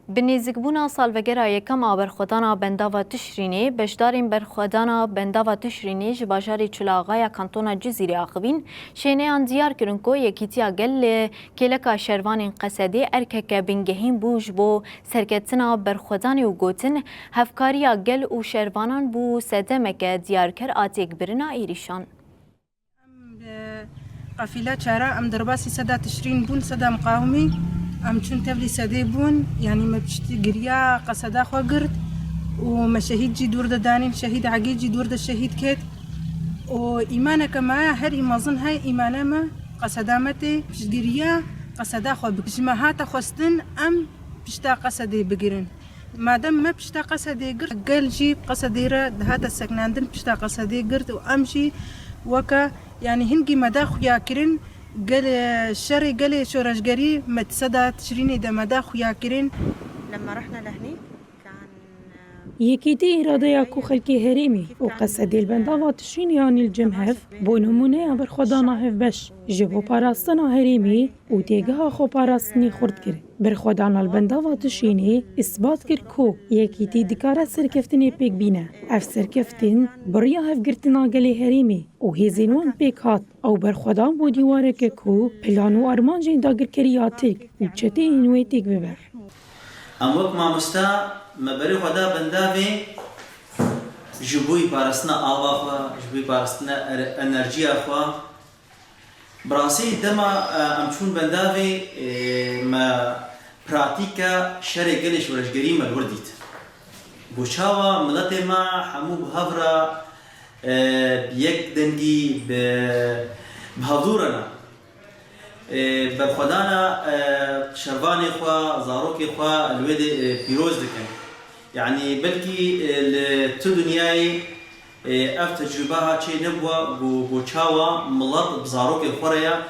بنیزکبونا سالوگرا یکم برخودانا بنداوا تشرینی بشدارین برخودانا بنداوا تشرینی جباجاری چلاغای کانتونا جزیره آخوین شینیان دیار کرن کو یکیتیا گل کلکا شروان قصدی ارکک بنگهین بوج بو سرکتنا برخودانی و گوتن هفکاریا گل و شروانان بو سدمک دیار کر آتیک برنا ایریشان قافلة شارع أم درباسي سدا تشرين بون سدا مقاومي أم شون تبلي سدي بون يعني ما بشتي قريا قصدا خوا قرد ومشاهيد جي دور دانين شهيد عقيد جي دور الشهيد كيت وإيمانك معايا هر إيمازن هاي إيمانا ما قصدامتي بش قريا قصدا خوا بجماهات خواستن أم بشتا قصدي بقرن مادام ما بشتا قصدي قرد قال جيب قصديرة هذا السكناندن بشتا قصدي قرد وأمشي وكا يعني هنجي مداخ ياكرين قال الشري قال شورشجري متصدى تشريني ده مداخ ياكرين لما رحنا لهني یکیتی اراده کو خلکی هریمی و قصدی البنداوا تشرینی آن الجمهف بو نمونه بر خدا نهف بش جبو پاراستنا هریمی و تیگه خو پاراستنی خورد کرد بر خدا البنداوا تشرینی اثبات کرد کو یکیتی دکاره سرکفتنی پیک بینه اف سرکفتن بریا هف گرتنا گلی هریمی و هیزینوان پیک هات او بر خدا بو دیواره که کو پلانو ارمان جین داگر کریاتیک و چتی اینوی تیک ببر ام وقت ما مستا مباري خدا بندابي جبوي بارسنا آوا خوا جبوي بارسنا انرجي خوا براسي دما امشون بندابي ما براتيكا شري قلش ورشقري ما الورديت بوشاوا ملاتي ما حمو بهفرا بيك دنجي بهدورنا برخدانا شرباني خوا زاروكي خوا الويد بيروز دكن يعني بلكي الدنياي اف تجربها شيء نبوه بو تشاوا ملط بزاروكي خوريا